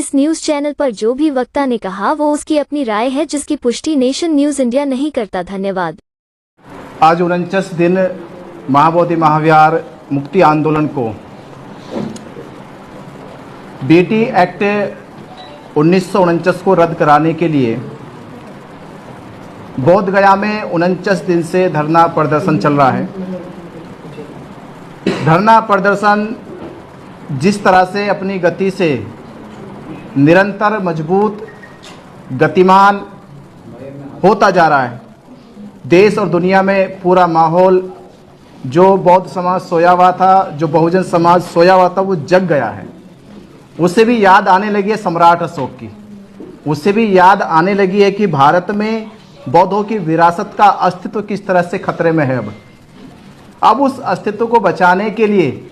इस news channel पर जो भी वक्ता ने कहा वो उसकी अपनी राय है, जिसकी पुष्टि नेशन न्यूज इंडिया नहीं करता। धन्यवाद। आज 49 दिन महाबोधि महाविहार मुक्ति आंदोलन को बीटी एक्ट 1949 को रद्द कराने के लिए बोध गया में 49 दिन से धरना प्रदर्शन चल रहा है। धरना प्रदर्शन जिस तरह से अपनी गति से निरंतर मजबूत गतिमान होता जा रहा है, देश और दुनिया में पूरा माहौल जो बौद्ध समाज सोया हुआ था, जो बहुजन समाज सोया हुआ था, वो जग गया है। उससे भी याद आने लगी है सम्राट अशोक की, उससे भी याद आने लगी है कि भारत में बौद्धों की विरासत का अस्तित्व किस तरह से खतरे में है। अब उस अस्तित्व को बचाने के लिए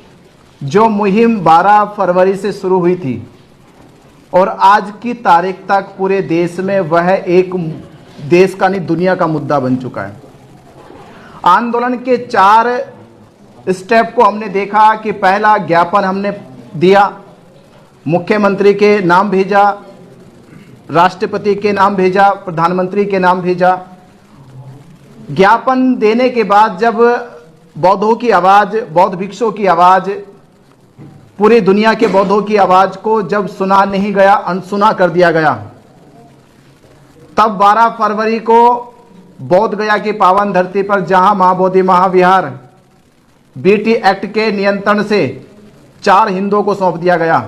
जो मुहिम 12 फरवरी से शुरू हुई थी और आज की तारीख तक पूरे देश में वह एक देश का नहीं दुनिया का मुद्दा बन चुका है। आंदोलन के 4 स्टेप को हमने देखा कि पहला ज्ञापन हमने दिया, मुख्यमंत्री के नाम भेजा, राष्ट्रपति के नाम भेजा, प्रधानमंत्री के नाम भेजा। ज्ञापन देने के बाद जब बौद्धों की आवाज, बौद्ध भिक्षुओं की आवाज, पूरी दुनिया के बौद्धों की आवाज को जब सुना नहीं गया, अनसुना कर दिया गया, तब 12 फरवरी को बोध गया की पावन धरती पर जहां महाबोधि महाविहार बीटी एक्ट के नियंत्रण से 4 हिंदुओं को सौंप दिया गया,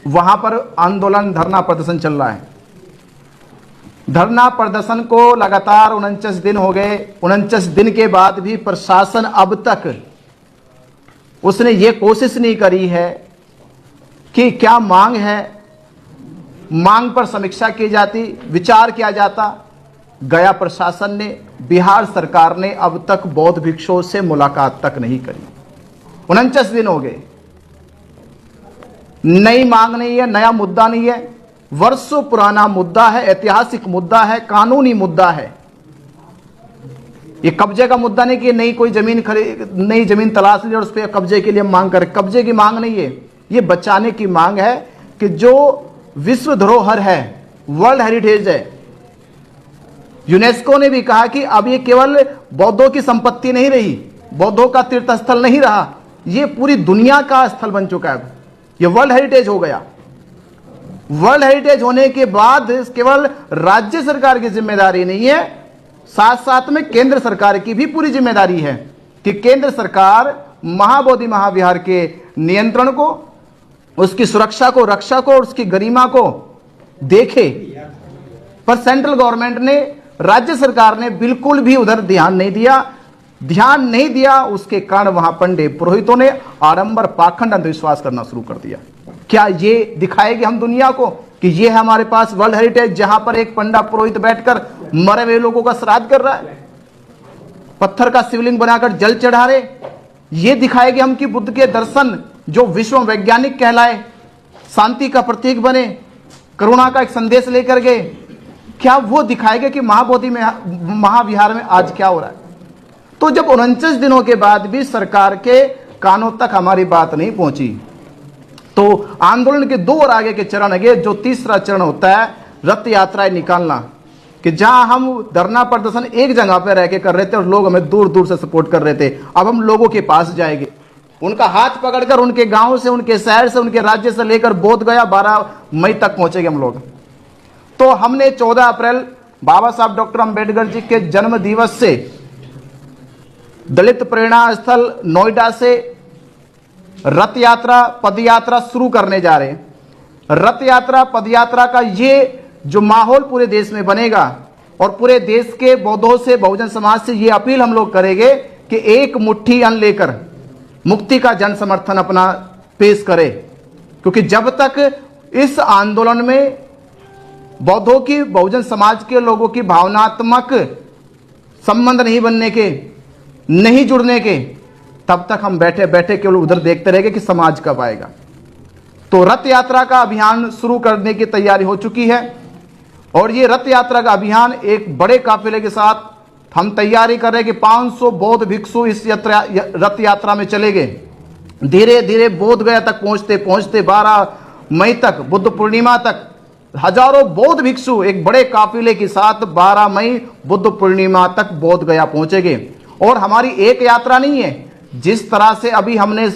वहां पर आंदोलन धरना प्रदर्शन चल रहा है। धरना प्रदर्शन को लगातार 49 दिन हो गए। 49 दिन के बाद भी प्रशासन अब तक उसने ये कोशिश नहीं करी है कि क्या मांग है, मांग पर समीक्षा की जाती, विचार किया जाता। गया प्रशासन ने, बिहार सरकार ने अब तक बौद्ध भिक्षुओं से मुलाकात तक नहीं करी। 49 दिन हो गए, नई मांग नहीं है, नया मुद्दा नहीं है, वर्षों पुराना मुद्दा है, ऐतिहासिक मुद्दा है, कानूनी मुद्दा है। ये कब्जे का मुद्दा नहीं कि नई कोई जमीन नई जमीन तलाश ली और उस पर कब्जे के लिए मांग करे। कब्जे की मांग नहीं है, ये बचाने की मांग है कि जो विश्व धरोहर है, वर्ल्ड हेरिटेज है। यूनेस्को ने भी कहा कि अब ये केवल बौद्धों की संपत्ति नहीं रही, बौद्धों का तीर्थ स्थल नहीं रहा, ये पूरी दुनिया का स्थल बन चुका है, ये वर्ल्ड हेरिटेज हो गया। वर्ल्ड हेरिटेज होने के बाद केवल राज्य सरकार की जिम्मेदारी नहीं है, साथ साथ में केंद्र सरकार की भी पूरी जिम्मेदारी है कि केंद्र सरकार महाबोधि महाविहार के नियंत्रण को, उसकी सुरक्षा को, रक्षा को और उसकी गरिमा को देखे। पर सेंट्रल गवर्नमेंट ने, राज्य सरकार ने बिल्कुल भी उधर ध्यान नहीं दिया। उसके कारण वहां पंडित पुरोहितों ने आडंबर, पाखंड, अंधविश्वास करना शुरू कर दिया। क्या ये दिखाएगी हम दुनिया को कि ये है हमारे पास वर्ल्ड हेरिटेज, जहां पर एक पंडा पुरोहित बैठकर मरे हुए लोगों का श्राद्ध कर रहा है, पत्थर का शिवलिंग बनाकर जल चढ़ा रहे। ये दिखाएगी हम कि बुद्ध के दर्शन जो विश्व वैज्ञानिक कहलाए, शांति का प्रतीक बने, करुणा का एक संदेश लेकर गए, क्या वो दिखाएगा कि महाबोधि में महाविहार में आज क्या हो रहा है। तो जब 49 दिनों के बाद भी सरकार के कानों तक हमारी बात नहीं पहुंची, तो आंदोलन के 2 और आगे के चरण है। जो तीसरा चरण होता है रथ यात्राएं निकालना, कि जहां हम धरना प्रदर्शन एक जगह पे रह के कर रहे थे और लोग हमें दूर दूर से सपोर्ट कर रहे थे, अब हम लोगों के पास जाएंगे, उनका हाथ पकड़कर उनके गांव से, उनके शहर से, उनके राज्य से लेकर बोध गया 12 मई तक पहुंचेंगे हम लोग। तो हमने 14 अप्रैल बाबा साहब डॉक्टर अंबेडकर जी के जन्म दिवस से दलित प्रेरणा स्थल नोएडा से रथ यात्रा, पद यात्रा शुरू करने जा रहे हैं। रथ यात्रा, पद यात्रा का ये जो माहौल पूरे देश में बनेगा और पूरे देश के बौद्धों से, बहुजन समाज से ये अपील हम लोग करेंगे कि एक मुट्ठी अन्न लेकर मुक्ति का जन समर्थन अपना पेश करे। क्योंकि जब तक इस आंदोलन में बौद्धों की, बहुजन समाज के लोगों की भावनात्मक संबंध नहीं बनने के, नहीं जुड़ने के, तब तक हम बैठे बैठे केवल उधर देखते रहेंगे कि समाज कब आएगा। तो रथ यात्रा का अभियान शुरू करने की तैयारी हो चुकी है और ये रथ यात्रा का अभियान एक बड़े काफिले के साथ हम तैयारी कर रहे हैं कि 500 बौद्ध भिक्षु इस रथ यात्रा में चले गए। धीरे धीरे बोध गया तक पहुंचते पहुंचते 12 मई तक, बुद्ध पूर्णिमा तक हजारों बौद्ध भिक्षु एक बड़े काफिले के साथ 12 मई बुद्ध पूर्णिमा तक बोध गया पहुंचेंगे। और हमारी एक यात्रा नहीं है, जिस तरह से अभी हमने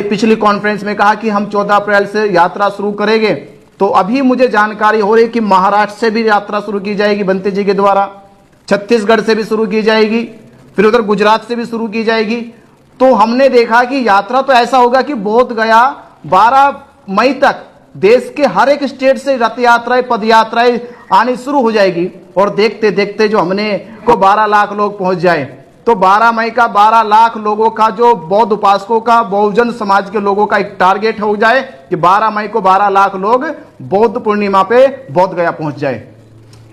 पिछली कॉन्फ्रेंस में कहा कि हम 14 अप्रैल से यात्रा शुरू करेंगे, तो अभी मुझे जानकारी हो रही कि महाराष्ट्र से भी यात्रा शुरू की जाएगी बंते जी के द्वारा, छत्तीसगढ़ से भी शुरू की जाएगी, फिर उधर गुजरात से भी शुरू की जाएगी। तो हमने देखा कि यात्रा तो ऐसा होगा कि बोध गया 12 मई तक देश के हर एक स्टेट से रथ यात्राएं, पद यात्राएं आनी शुरू हो जाएगी। और देखते देखते जो हमने को 12 लाख लोग पहुंच जाए, तो 12 मई का 12 लाख लोगों का, जो बौद्ध उपासकों का, बहुजन समाज के लोगों का एक टारगेट हो जाए कि 12 मई को 12 लाख लोग बौद्ध पूर्णिमा पे बोध गया पहुंच जाए।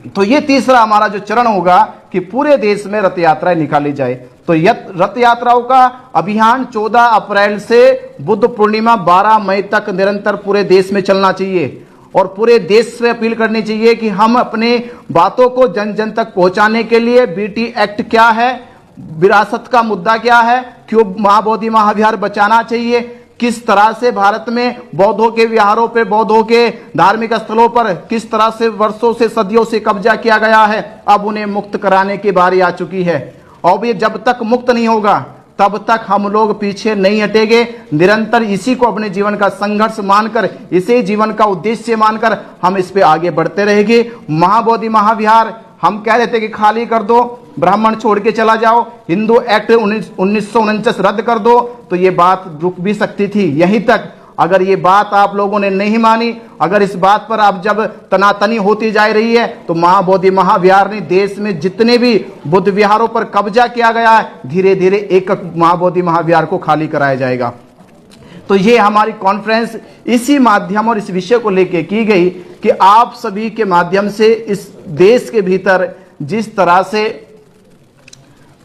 तो ये तीसरा हमारा जो चरण होगा कि पूरे देश में रथ यात्राएं निकाली जाए। तो रथ यात्राओं का अभियान 14 अप्रैल से बुद्ध पूर्णिमा 12 मई तक निरंतर पूरे देश में चलना चाहिए। और पूरे देश से अपील करनी चाहिए कि हम अपने बातों को जन जन तक पहुंचाने के लिए बीटी एक्ट क्या है, विरासत का मुद्दा क्या है, क्यों महाबोधि महाविहार बचाना चाहिए, किस तरह से भारत में बौद्धों के विहारों पे, बौद्धों के धार्मिक स्थलों पर किस तरह से वर्षों से, सदियों से कब्जा किया गया है, अब उन्हें मुक्त कराने की बारी आ चुकी है। और ये जब तक मुक्त नहीं होगा तब तक हम लोग पीछे नहीं हटेंगे। निरंतर इसी को अपने जीवन का संघर्ष मानकर, इसे जीवन का उद्देश्य मानकर हम इस पे आगे बढ़ते रहेंगे। महाबोधि महाविहार हम कह रहे थे कि खाली कर दो, ब्राह्मण छोड़ के चला जाओ, हिंदू एक्ट 1949 रद्द कर दो, तो ये बात रुक भी सकती थी यहीं तक। अगर ये बात आप लोगों ने नहीं मानी, अगर इस बात पर अब जब तनातनी होती जा रही है, तो महाबोधि महाविहार ने देश में जितने भी बुद्ध विहारों पर कब्जा किया गया है, धीरे धीरे एक महाबोधि महाविहार को खाली कराया जाएगा। तो ये हमारी कॉन्फ्रेंस इसी माध्यम और इस विषय को लेकर की गई कि आप सभी के माध्यम से इस देश के भीतर जिस तरह से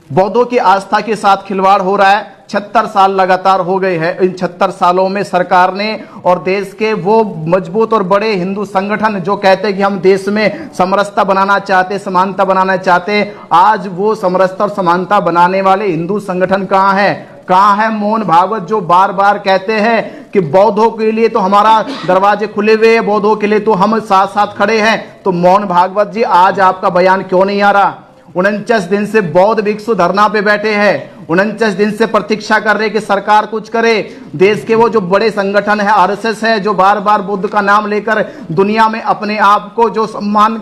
बौद्धों की आस्था के साथ खिलवाड़ हो रहा है, 76 साल लगातार हो गए हैं। इन 76 सालों में सरकार ने और देश के वो मजबूत और बड़े हिंदू संगठन जो कहते हैं कि हम देश में समरसता बनाना चाहते, समानता बनाना चाहते, आज वो समरसता और समानता बनाने वाले हिंदू संगठन कहाँ हैं? कहाँ है मोहन भागवत जो बार बार कहते हैं कि बौद्धों के लिए तो हमारा दरवाजे खुले हुए हैं, बौद्धों के लिए तो हम साथ साथ खड़े हैं। तो मोहन भागवत जी, आज आपका बयान क्यों नहीं आ रहा? 49 दिन से बौद्ध भिक्षु धरना पे बैठे हैं, 49 दिन से प्रतीक्षा कर रहे कि सरकार कुछ करे। देश के वो जो बड़े संगठन है, आरएसएस है, जो बार बार बुद्ध का नाम लेकर दुनिया में अपने आप को जो सम्मान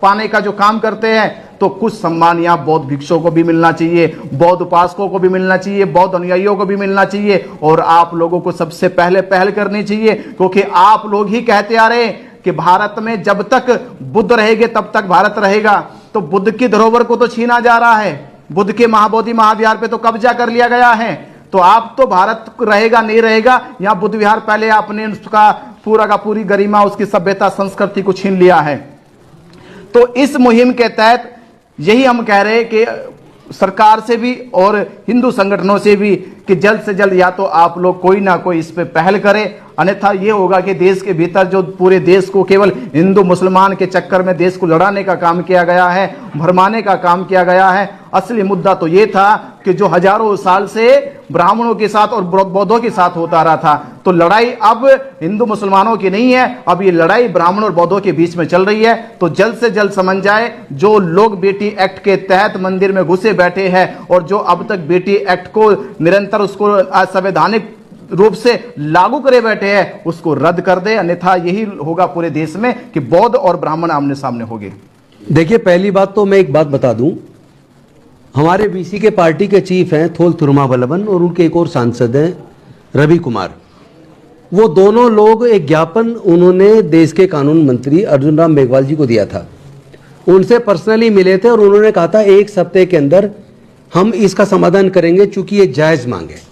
पाने का जो काम करते हैं, तो कुछ सम्मान यहाँ बौद्ध भिक्षुओं को भी मिलना चाहिए, बौद्ध उपासकों को भी मिलना चाहिए, बौद्ध अनुयायियों को भी मिलना चाहिए। और आप लोगों को सबसे पहले पहल करनी चाहिए, क्योंकि आप लोग ही कहते आ रहे हैं कि भारत में जब तक बुद्ध रहेंगे तब तक भारत रहेगा। तो बुद्ध की धरोहर को तो छीना जा रहा है, बुद्ध के महाबोधि महाविहार पे तो कब्जा कर लिया गया है। तो आप तो भारत रहेगा नहीं रहेगा, यहाँ बुद्ध विहार पहले आपने उसका पूरा का पूरी गरिमा, उसकी सभ्यता संस्कृति को छीन लिया है। तो इस मुहिम के तहत यही हम कह रहे हैं कि सरकार से भी और हिंदू संगठनों से भी कि जल्द से जल्द या तो आप लोग कोई ना कोई इस पे पहल करें, अन्यथा ये होगा कि देश के भीतर जो पूरे देश को केवल हिंदू मुसलमान के चक्कर में देश को लड़ाने का काम किया गया है, भरमाने का काम किया गया है। असली मुद्दा तो ये था कि जो हजारों साल से ब्राह्मणों के साथ और बौद्धों के साथ होता रहा था, तो लड़ाई अब हिंदू मुसलमानों की नहीं है, अब ये लड़ाई ब्राह्मण और बौद्धों के बीच में चल रही है। तो जल्द से जल्द समझ जाए, जो लोग बेटी एक्ट के तहत मंदिर में घुसे बैठे हैं और जो अब तक बेटी एक्ट को निरंतर उसको असंवैधानिक रूप से लागू करे बैठे हैं, उसको रद्द कर दे, अन्यथा यही होगा पूरे देश में कि बौद्ध और ब्राह्मण आमने सामने होंगे। देखिए, पहली बात तो मैं एक बात बता दूं, हमारे बीसी के पार्टी के चीफ हैं थोल तिरुमावलवन और उनके एक और सांसद हैं रवि कुमार। वो दोनों लोग एक ज्ञापन उन्होंने देश के कानून मंत्री अर्जुन राम मेघवाल जी को दिया था, उनसे पर्सनली मिले थे और उन्होंने कहा था 1 सप्ताह के अंदर हम इसका समाधान करेंगे, चूंकि ये जायज मांग है।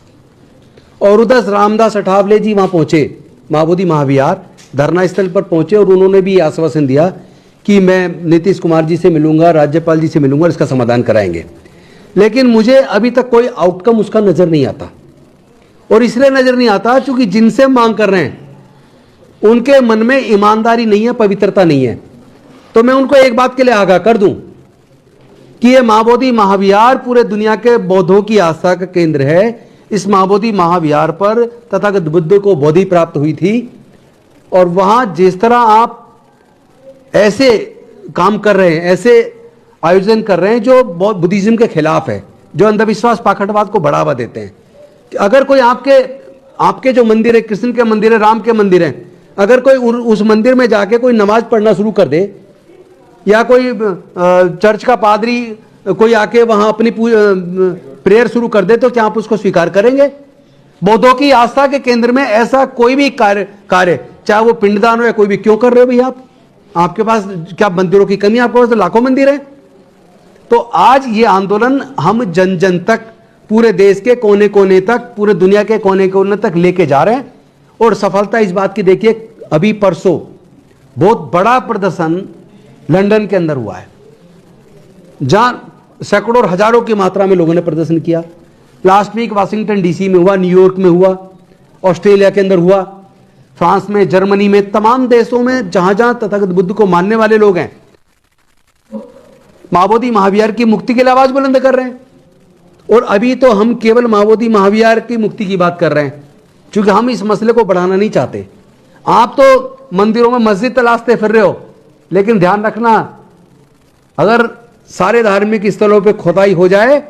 और उधर रामदास अठावले जी वहां पहुंचे, महाबोधि महाविहार धरना स्थल पर पहुंचे और उन्होंने भी आश्वासन दिया कि मैं नीतीश कुमार जी से मिलूंगा, राज्यपाल जी से मिलूंगा, इसका समाधान कराएंगे। लेकिन मुझे अभी तक कोई आउटकम उसका नजर नहीं आता, और इसलिए नजर नहीं आता क्योंकि जिनसे मांग कर रहे हैं उनके मन में ईमानदारी नहीं है, पवित्रता नहीं है। तो मैं उनको एक बात के लिए आगाह कर दूं कि ये महाबोधि महाविहार पूरे दुनिया के बौद्धों की आस्था का केंद्र है। इस महाबोधि महाविहार पर तथागत बुद्ध को बोधि प्राप्त हुई थी और वहां जिस तरह आप ऐसे काम कर रहे हैं, ऐसे आयोजन कर रहे हैं जो बहुत बुद्धिज्म के खिलाफ है, जो अंधविश्वास पाखंडवाद को बढ़ावा देते हैं। कि अगर कोई आपके जो मंदिर है, कृष्ण के मंदिर है, राम के मंदिर है, अगर कोई उस मंदिर में जाके कोई नमाज पढ़ना शुरू कर दे, या कोई चर्च का पादरी कोई आके वहां अपनी प्रेयर शुरू कर दे, तो क्या आप उसको स्वीकार करेंगे? बौद्धों की आस्था के केंद्र में ऐसा कोई भी कार्य चाहे वो पिंडदान हो या कोई भी, क्यों कर रहे हो भैया आप? आपके पास क्या मंदिरों की कमी? आपके पास तो लाखों मंदिर है। तो आज ये आंदोलन हम जन जन तक, पूरे देश के कोने कोने तक, पूरे दुनिया के कोने कोने तक लेके जा रहे हैं। और सफलता इस बात की देखिए, अभी परसों बहुत बड़ा प्रदर्शन लंदन के अंदर हुआ है, जहां सैकड़ों और हजारों की मात्रा में लोगों ने प्रदर्शन किया। लास्ट वीक वाशिंगटन डीसी में हुआ, न्यूयॉर्क में हुआ, ऑस्ट्रेलिया के अंदर हुआ, फ्रांस में, जर्मनी में, तमाम देशों में जहां जहां तथागत बुद्ध को मानने वाले लोग हैं, माओवादी महावीर की मुक्ति के लिए आवाज बुलंद कर रहे हैं। और अभी तो हम केवल माओवादी महावीर की मुक्ति की बात कर रहे हैं, क्योंकि हम इस मसले को बढ़ाना नहीं चाहते। आप तो मंदिरों में मस्जिद तलाशते फिर रहे हो, लेकिन ध्यान रखना, अगर सारे धार्मिक स्थलों पे खुदाई हो जाए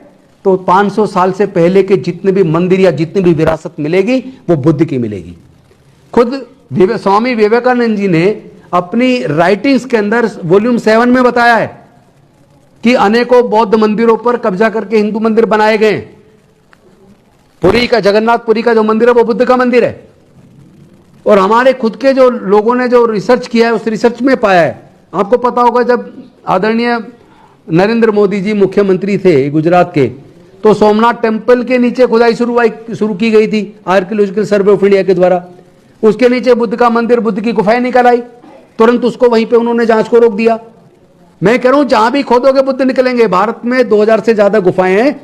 तो 500 साल से पहले के जितने भी मंदिर या जितनी भी विरासत मिलेगी वो बुद्ध की मिलेगी। खुद स्वामी विवेकानंद जी ने अपनी राइटिंग्स के अंदर वॉल्यूम 7 में बताया है कि अनेकों बौद्ध मंदिरों पर कब्जा करके हिंदू मंदिर बनाए गए। पुरी का, जगन्नाथपुरी का जो मंदिर है वो बुद्ध का मंदिर है। और हमारे खुद के जो लोगों ने जो रिसर्च किया है, उस रिसर्च में पाया है, आपको पता होगा, जब आदरणीय नरेंद्र मोदी जी मुख्यमंत्री थे गुजरात के, तो सोमनाथ टेम्पल के नीचे खुदाई शुरू की गई थी आर्कियोलॉजिकल सर्वे ऑफ इंडिया के द्वारा। उसके नीचे बुद्ध का मंदिर, बुद्ध की गुफाएं निकल आई, तुरंत उसको वहीं पे उन्होंने जांच को रोक दिया। मैं कह रहा हूं जहां भी खोदोगे बुद्ध निकलेंगे। भारत में 2000 से ज्यादा गुफाएं हैं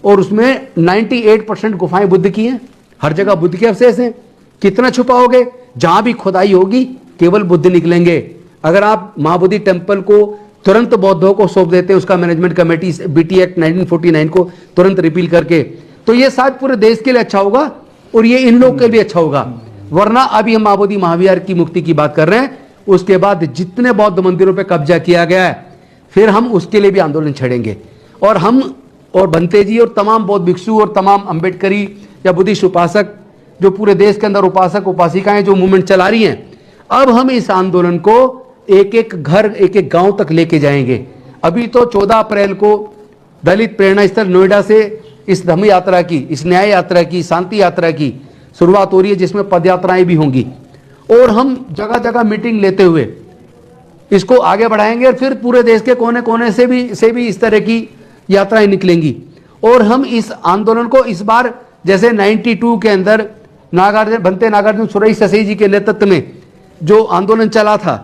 और उसमें 98% गुफाएं बुद्ध की हैं। हर जगह बुद्ध के अवशेष हैं। कितना छुपाओगे? जहां भी खुदाई होगी केवल बुद्ध निकलेंगे। अगर आप महाबोधि टेम्पल को तुरंत बौद्धों को सौंप देते हैं, उसका मैनेजमेंट कमेटी बीटी एक्ट 1949 को तुरंत रिपील करके, तो ये शायद पूरे देश के लिए अच्छा होगा और ये इन लोग के लिए अच्छा होगा। वरना अभी हम महाबोधि महावीर की मुक्ति की बात कर रहे हैं, उसके बाद जितने बौद्ध मंदिरों पर कब्जा किया गया है, फिर हम उसके लिए भी आंदोलन छेड़ेंगे। और हम और भंते जी और तमाम बौद्ध भिक्षु और तमाम अम्बेडकरी या बुद्धिस्ट उपासक, जो पूरे देश के अंदर उपासक उपासिकाएं जो मूवमेंट चला रही हैं, अब हम इस आंदोलन को एक एक घर, एक एक गांव तक लेके जाएंगे। अभी तो 14 अप्रैल को दलित प्रेरणा स्थल नोएडा से इस धम्म यात्रा की, इस न्याय यात्रा की, शांति यात्रा की शुरुआत हो रही है, जिसमें पद यात्राएं भी होंगी। और हम जगह जगह मीटिंग लेते हुए इसको आगे बढ़ाएंगे और फिर पूरे देश के कोने कोने से भी इस तरह की यात्राएं निकलेंगी। और हम इस आंदोलन को इस बार, जैसे 92 के अंदर भंते नागार्जुन सुरेश ससई जी के नेतृत्व में जो आंदोलन चला था,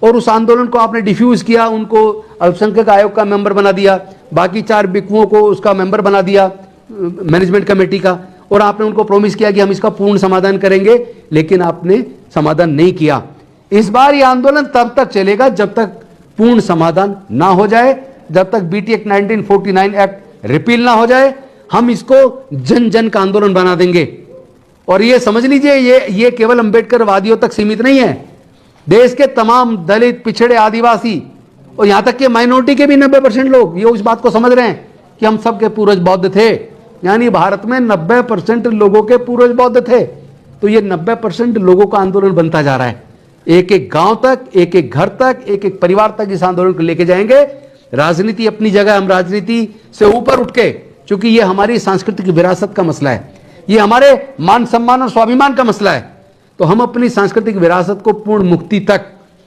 और उस आंदोलन को आपने डिफ्यूज किया, उनको अल्पसंख्यक आयोग का मेंबर बना दिया, बाकी 4 भिक्षुओं को उसका मेंबर बना दिया मैनेजमेंट कमेटी का, और आपने उनको प्रॉमिस किया कि हम इसका पूर्ण समाधान करेंगे, लेकिन आपने समाधान नहीं किया। इस बार ये आंदोलन तब तक चलेगा जब तक पूर्ण समाधान ना हो जाए, जब तक बीटी एक्ट 1949 एक्ट रिपील ना हो जाए। हम इसको जन जन का आंदोलन बना देंगे। और ये समझ लीजिए, ये केवल अंबेडकर वादियों तक सीमित नहीं है। देश के तमाम दलित, पिछड़े, आदिवासी और यहां तक कि माइनॉरिटी के भी 90% लोग ये उस बात को समझ रहे हैं कि हम सबके पूर्वज बौद्ध थे। यानी भारत में 90% लोगों के पूर्वज बौद्ध थे। तो ये 90% लोगों का आंदोलन बनता जा रहा है। एक एक गांव तक, एक एक घर तक, एक एक परिवार तक इस आंदोलन को लेके जाएंगे। राजनीति अपनी जगह, हम राजनीति से ऊपर उठ के, क्योंकि ये हमारी सांस्कृतिक विरासत का मसला है, ये हमारे मान सम्मान और स्वाभिमान का मसला है, तो हम अपनी सांस्कृतिक विरासत को पूर्ण मुक्ति तक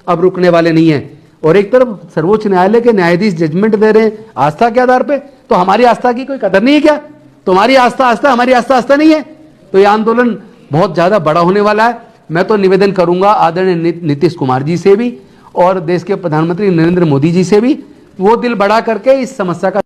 अब रुकने वाले नहीं हैं। और एक तरफ सर्वोच्च न्यायालय के न्यायाधीश जजमेंट दे रहे हैं आस्था के आधार पे, तो हमारी आस्था की कोई कदर नहीं है क्या? तुम्हारी आस्था आस्था, हमारी आस्था आस्था नहीं है। तो ये आंदोलन बहुत ज्यादा बड़ा होने वाला है। मैं तो निवेदन करूंगा आदरणीय नीतीश कुमार जी से भी और देश के प्रधानमंत्री नरेंद्र मोदी जी से भी, वो दिल बड़ा करके इस समस्या का